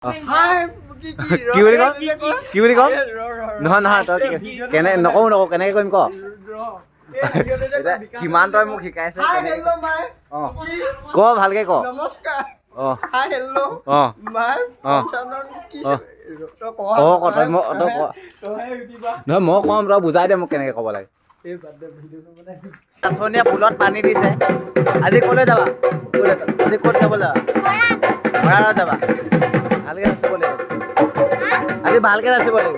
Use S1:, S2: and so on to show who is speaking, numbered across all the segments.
S1: কি বুলি ক কি বুলি ক নহয় নহয় তই কেনে নকওঁ কেনেকে কৰিম ক কিমান তই মোক শিকাইছে ক ভালকে ক নহয় মই কম তই বুজাই দে মোক কেনেকে ক'ব লাগে নাচনীয়ে ফুলত পানী দিছে আজি ক'লৈ যাবা আজি ক'ত যাব যাবা ভঁৰালত যাবা ভালকে নাচিব লাগিব আজি ভালকে নাচিব লাগিব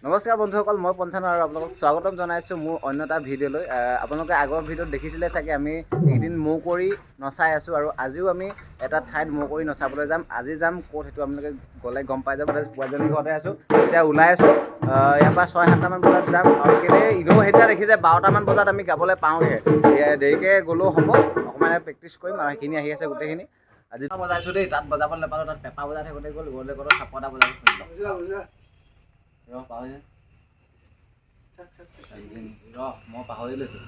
S1: নমস্কাৰ বন্ধুসকল মই পঞ্চানন আৰু আপোনালোকক স্বাগতম জনাইছোঁ মোৰ অন্য এটা ভিডিঅ'লৈ আপোনালোকে আগৰ ভিডিঅ'ত দেখিছিলে চাগে আমি এইদিন মৌ কৰি নচাই আছোঁ আৰু আজিও আমি এটা ঠাইত মৌ কৰি নচাবলৈ যাম আজি যাম ক'ত সেইটো আপোনালোকে গ'লে গম পাই যাব পোৱাজনী ঘৰতে আছোঁ এতিয়া ওলাই আছোঁ ইয়াৰ পৰা 6-7টামান বজাত যাম আৰু কেলৈ এনেও সেইদিনা দেখিছে 12টামান বজাত আমি গাবলৈ পাওঁগৈ দেৰিকৈ গ'লেও হ'ব অকণমান প্ৰেক্টিচ কৰিম আৰু সেইখিনি আহি আছে গোটেইখিনি আজি বজাইছোঁ দেই তাত বজাবলৈ নাপালোঁ তাত পেঁপা বজাই থাকোঁতে গ'ল গ'লে চাপটা বজাই মই পাহৰি লৈছোঁ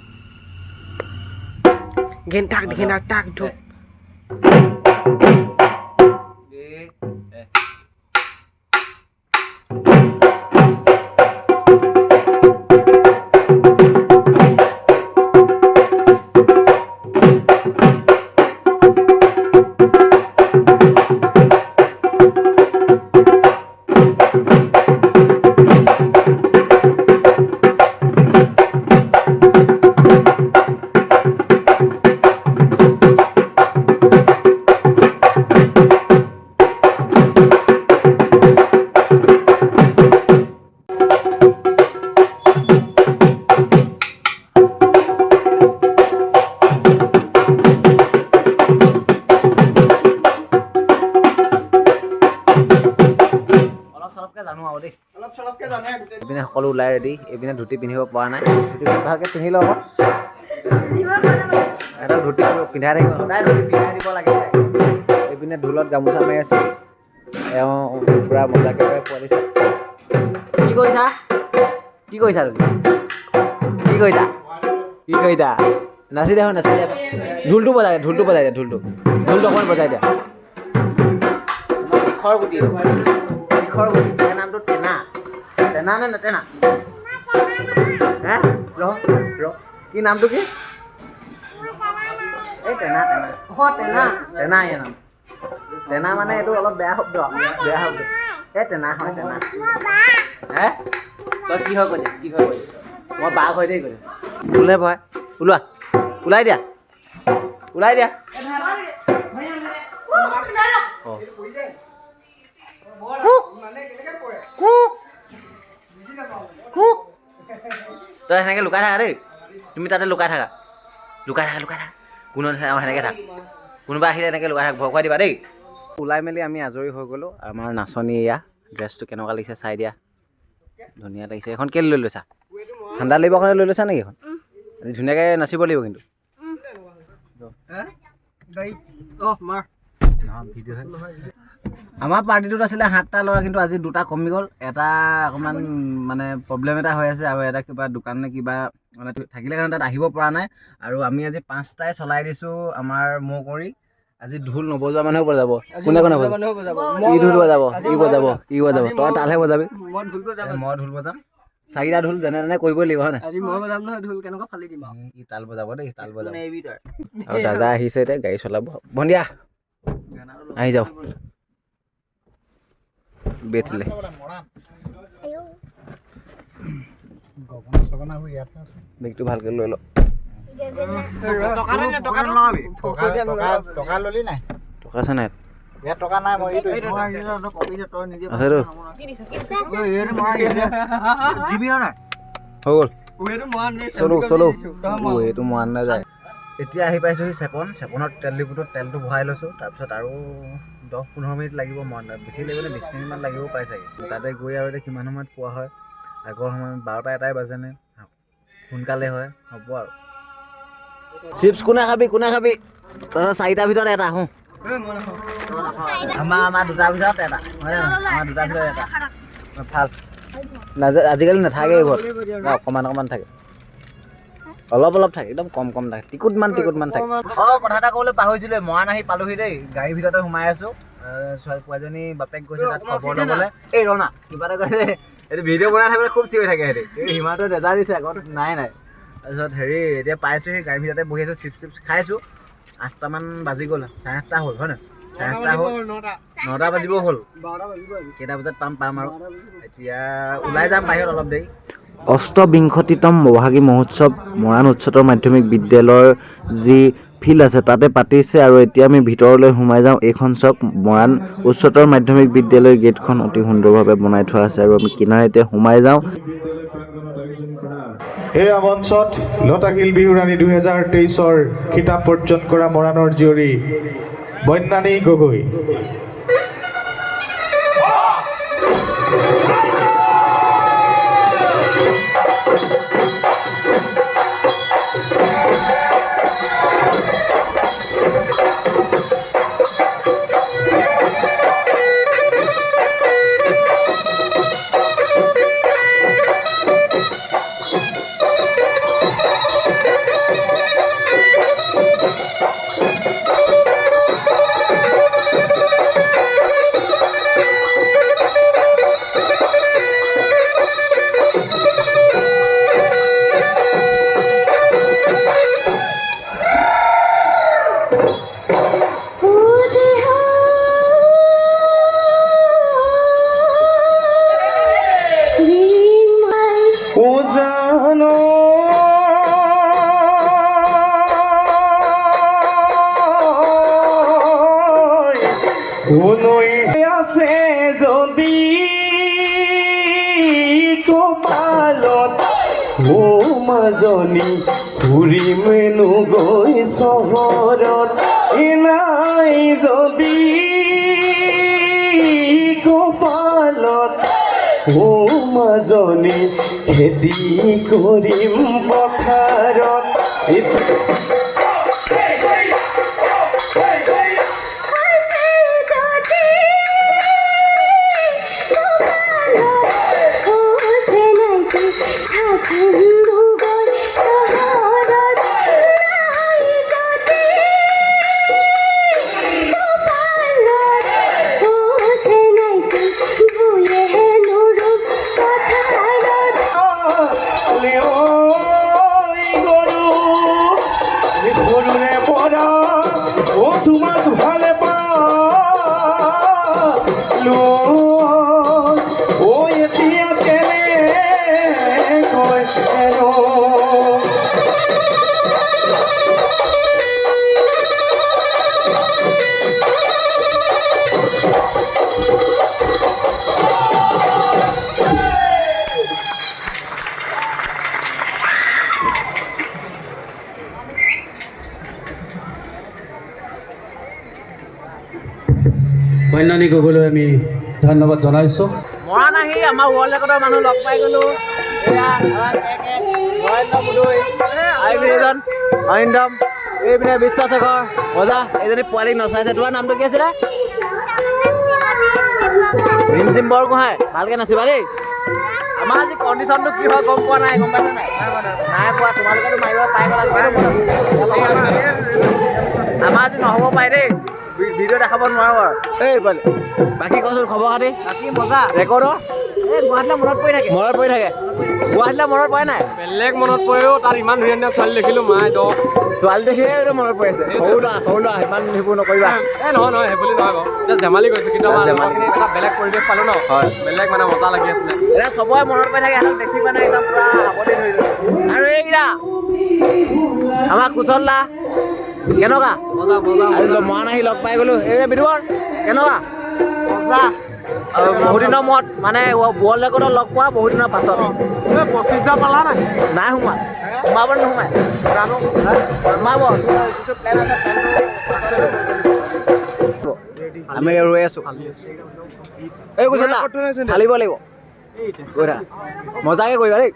S1: এইপিনে সকলো ওলাই ৰেডি এইপিনে ধুতি পিন্ধিব পৰা নাই ধুতি ভালকৈ পিন্ধি লওঁ এটা ধুতি পিন্ধাই থাকিব সদায় ধুতি পিন্ধাই দিব লাগে এইপিনে ঢোলত গামোচা মাৰি আছে এওঁ পূৰা মজাকৈ পোৱালি চাই কি কৰিছা তুমি কি কৰিছা নাচি দে নাচি দে ঢোলটো বজাই দিয়া ঢোলটো অকণমান বজাই দিয়া তীখৰ গুটি নামটো টেনা নে নেটেনা হে কি নামটো কি এই টেনা ইয়াৰ নাম টেনা মানে এইটো অলপ বেয়া শব্দ এই টেনা হয় টেনা হে তই কি হয় কৈ মই বাঘ হৈ দেই কৈ ওলাই ভয় ওলাই দিয়া তই সেনেকৈ লুকাই থাকা দেই তুমি তাতে লুকাই থাকা কোনো সেনেকৈ থাক কোনোবা আহিলে এনেকৈ লুকাই থাক ভয় খুৱাই দিবা দেই ওলাই মেলি আমি আজৰি হৈ গ'লোঁ আমাৰ নাচনী এয়া ড্ৰেছটো কেনেকুৱা লাগিছে চাই দিয়া ধুনীয়া লাগিছে এখন কেলৈ লৈ লৈছা ঠাণ্ডা লাগিব কাৰণে লৈ লৈছা নেকি এখন আজি ধুনীয়াকৈ নাচিব লাগিব কিন্তু আমাৰ পাৰ্টিটোত আছিলে 7টা ল'ৰা কিন্তু আজি 2টা কমি গ'ল এটা অকণমান মানে প্ৰব্লেম এটা হৈ আছে আৰু এটা কিবা দোকান নে কিবা মানে থাকিলে কাৰণে তাত আহিব পৰা নাই আৰু আমি আজি 5টাই চলাই দিছোঁ আমাৰ মৌ কৰি আজি ঢোল নবজোৱা মানুহে বজাব কোনে বজাব ই ঢোল বজাব তই তালহে বজাবি মই ঢোল বজাম 4টা ঢোল যেনে তেনে কৰিবই লাগিব হয় নাই ই তাল বজাব দেই আৰু দাদা আহিছে এতিয়া গাড়ী চলাব ভণ্টিয়া আহি যাওঁ বেটিলে বেগটো ভালকৈ লৈ লওঁ টকা আছে নাই হৈ গ'ল চলো এইটো মৰাণ নাযায় এতিয়া আহি পাইছোঁহি চেপনত তেল ডিপুটোত তেলটো ভৰাই লৈছোঁ তাৰপিছত আৰু 10-15 মিনিট লাগিব মৰাণ বেছি লাগিব 20 মিনিটমান লাগিব পাই চাগে তাতে গৈ আৰু এতিয়া কিমান সময়ত পোৱা হয় আগৰ সময়ত 12টা 1টাই বাজেনে সোনকালে হয় হ'ব আৰু চিপছ কোনে খাবি তই 4টাৰ ভিতৰত এটা আহোঁ আমাৰ 2টাৰ ভিতৰত এটা আমাৰ 2টাৰ ভিতৰত এটা ভাল আজিকালি নাথাকে এইবোৰ অকণমান থাকে অলপ থাকে একদম কম থাকে টিকুটমান থাকে কথা এটা ক'বলৈ পাহৰিছিলোঁ মৰাণ আহি পালোহি দেই গাড়ীৰ ভিতৰতে সোমাই আছোঁ ছোৱালী পোৱাজনী বাপেক গৈছে তাত খবৰ ল'বলৈ এই ৰণা কিবা এটা কৈছে এইটো ভিডিঅ' বনাই থাকোঁতে খুব চিঞৰি থাকে সিহঁতি হিমাটো নেজা দিছে আগত নাই তাৰপিছত হেৰি এতিয়া পাইছোঁ সেই গাড়ীৰ ভিতৰতে বহি আছোঁ চিপছ খাইছোঁ 8টামান বাজি গ'ল 8:30 হ'ল হয় নহয় 8:30 হ'ল 9টা বাজিব হ'ল কেইটা বজাত পাম আৰু এতিয়া ওলাই যাম বাহিৰত অলপ দেৰি অষ্টবিংশতিতম বহাগী মহোৎসৱ মৰাণ উচ্চতৰ মাধ্যমিক বিদ্যালয়ৰ যি ফিল্ড আছে তাতে পাতিছে আৰু এতিয়া আমি ভিতৰলৈ সোমাই যাওঁ এইখন চাওক মৰাণ উচ্চতৰ মাধ্যমিক বিদ্যালয়ৰ গেটখন অতি সুন্দৰভাৱে বনাই থোৱা আছে আৰু আমি কিনাৰতে সোমাই যাওঁ
S2: এই মঞ্চত লতাশিল বিহুৰাণী 2023ৰ খিতাপ অৰ্জন কৰা মৰাণৰ জীয়ৰী বন্যানী গগৈ আছে যদি কপালত ও মাজনী ফুৰিমেনো গৈ চহৰত নাই যদি কপালত ও মাজনী খেতি কৰিম পথাৰত তোমাক ভালে পালো ও এতিয়া কেনেকৈ বন্যানী গগৈলৈ আমি ধন্যবাদ জনাইছোঁ মৰাণ আহি আমাৰ ৱৰ্ল্ড ৰেকৰ্ডৰ মানুহ লগ পাই গ'লোঁ অৰিন্দম এইপিনে বিশ্বাসেখৰ মজা এইজনী পোৱালীক নচাইছে তোমাৰ নামটো কি আছিলে ৰিমজিম বৰগোহাঁই ভালকৈ নাচিবা দেই আমাৰ আজি কণ্ডিশ্যনটো কি হয় গম পোৱা নাই গম পাইছা নাই পোৱা তোমালোকেতো মাৰিব পাই গ'লা আমাৰ আজি নহ'ব পাৰে দেই ভিডিঅ' দেখাব নোৱাৰো আৰু এই বোলে বাকী কচোন খবৰ খাতি বাকী মজা ৰেকৰ্ডৰ এই গুৱাহাটীলৈ মনত পৰি থাকে গুৱাহাটীলৈ মনত পৰে নাই বেলেগ মনত পৰেও তাত ইমান ধুনীয়া ধুনীয়া ছোৱালী দেখিলোঁ মাই দহ ছোৱালী দেখিয়ে মনত পৰি আছে সৰু ল'ৰা ইমান সেইবোৰ নকৰিবা এই নহয় সেইবুলি নহয় বাৰু জাষ্ট ধেমালি কৰিছোঁ কিন্তু আমাৰ এটা বেলেগ পৰিৱেশ পালোঁ ন হয় বেলেগ মানে মজা লাগি আছিলে এতিয়া চবৰে মনত পৰি থাকে সিহঁতক দেখি মানে একদম পূৰা আগতে ধৰিলোঁ আৰু এইকেইটা আমাৰ কুশল দা কেনেকুৱা মৰাণ আহি লগ পাই গ'লোঁ এই বিদুবৰ কেনেকুৱা মজা বহুত দিনৰ মূৰত মানে ৱৰ্ল্ড ৰেকৰ্ডত লগ পোৱা বহুত দিনৰ পাছত 25,000 পালা নাই সোমাব নোসোমাই জানো সোমাব আমি ৰৈ আছোঁ এই কৈছে ঢালিব লাগিব কৈ থাকা মজাকৈ কৰিবা দেই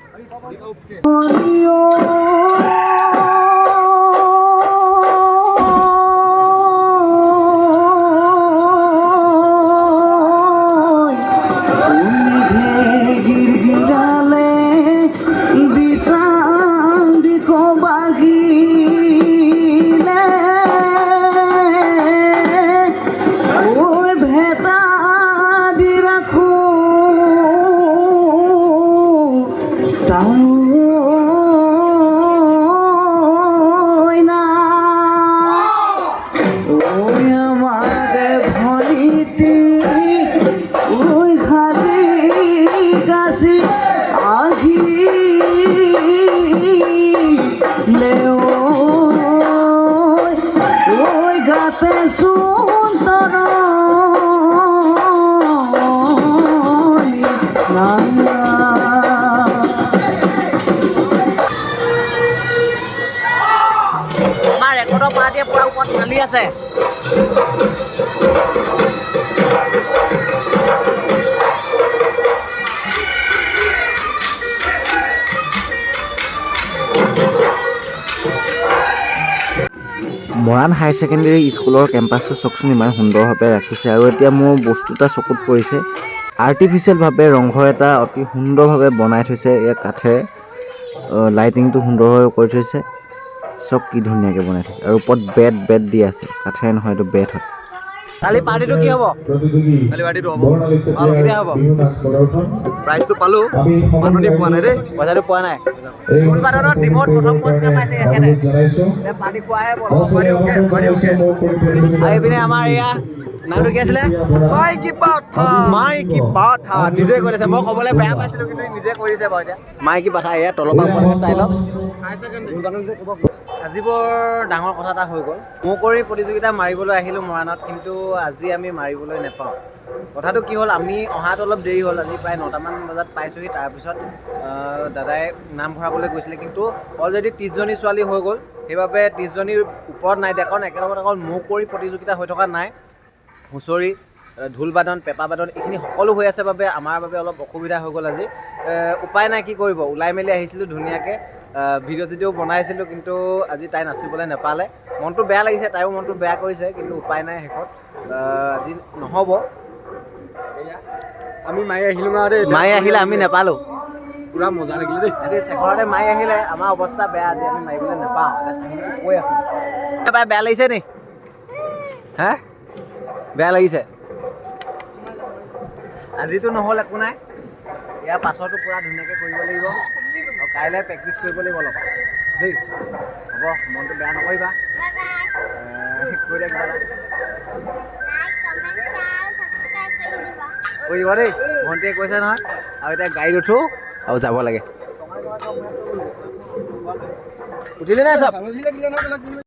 S2: আমাৰ ৰেকৰ্ডৰ পাৰ্টিয়ে পুৰা ওপৰত খালি আছে।
S1: মৰাণ হায়াৰ ছেকেণ্ডেৰী স্কুলৰ কেম্পাছটো চাওকচোন ইমান সুন্দৰভাৱে ৰাখিছে। আৰু এতিয়া মোৰ বস্তু এটা চকুত পৰিছে, আৰ্টিফিচিয়েলভাৱে ৰংঘৰ এটা অতি সুন্দৰভাৱে বনাই থৈছে। ইয়াত কাঠেৰে লাইটিংটো সুন্দৰভাৱে কৰি থৈছে। চব কি ধুনীয়াকৈ বনাই থৈছে। আৰু ওপৰত বেট দি আছে, কাঠেৰে নহয়, এইটো বেট হয়।
S2: কালি পাৰ্টিটো কি হ'ব?
S1: কালি পাৰ্টিটো হ'ব।
S2: কেতিয়া হ'ব?
S1: প্ৰাইজটো পালোঁ, মানুহনি পোৱা নাই দেই,
S2: পইচাটো পোৱা নাই। ফুল বাদনত ডিমত প্ৰথম পুৰস্কাৰ পাইছে এখেতে। পাৰ্টি খোৱাহে বল। আৰু এইপিনে আমাৰ এয়া নামটো কি আছিলে? মাইকী পাঠা। নিজে কৰিছে, মই ক'বলৈ বেয়া পাইছিলোঁ কিন্তু নিজে কৰিছে বাৰু এতিয়া। মাইকী পাঠা এয়া তলৰ পৰা ওপৰলৈকে চাই লওক। আজি বৰ ডাঙৰ কথা এটা হৈ গ'ল। মৌ কৰি প্ৰতিযোগিতা মাৰিবলৈ আহিলোঁ মৰাণত, কিন্তু আজি আমি মাৰিবলৈ নাপাওঁ। কথাটো কি হ'ল, আমি অহাটো অলপ দেৰি হ'ল। আজি প্ৰায় 9টামান বজাত পাইছোঁহি। তাৰপিছত দাদাই নাম ভৰাবলৈ গৈছিলে, কিন্তু অলৰেডি 30জনী ছোৱালী হৈ গ'ল। সেইবাবে 30জনীৰ ওপৰত নাই দিয়া, কাৰণ একেলগত অকল মৌ কৰি প্ৰতিযোগিতা হৈ থকা নাই। হুঁচৰি, ঢোল বাদন, পেঁপা বাদন এইখিনি সকলো হৈ আছে বাবে আমাৰ বাবে অলপ অসুবিধা হৈ গ'ল আজি। উপায় নাই, কি কৰিব, ওলাই মেলি আহিছিলোঁ ধুনীয়াকৈ। ভিডিঅ' চিডিঅ' বনাইছিলোঁ, কিন্তু আজি তাই নাচিবলৈ নাপালে। মনটো বেয়া লাগিছে, তাইও মনটো বেয়া কৰিছে, কিন্তু উপায় নাই, শেষত আজি নহ'ব।
S3: আমি মাৰি আহিলোঁ আৰু দেই।
S2: মায়ে আহিলে, আমি নাপালোঁ।
S3: পুৰা মজা লাগিলে দেই।
S2: এতিয়া শেষৰতে মায়ে আহিলে, আমাৰ অৱস্থা বেয়া, আজি আমি মাৰিবলৈ নাপাওঁ। এতিয়া কৈ আছোঁ, বেয়া লাগিছে নি? হা, বেয়া লাগিছে? আজিতো নহ'ল, একো নাই। ইয়াৰ পাছতো পুৰা ধুনীয়াকৈ কৰিব লাগিব, আৰু কাইলৈ প্ৰেক্টিচ কৰিব লাগিব অলপ দেই। হ'ব, মনটো বেয়া নকৰিবা। কৈ দিয়া কিবা এটা। কৰি দিব দেই, ভণ্টিয়ে কৈছে নহয়। আৰু এতিয়া গাড়ীত উঠোঁ আৰু যাব লাগে। উঠিলি নাই চব?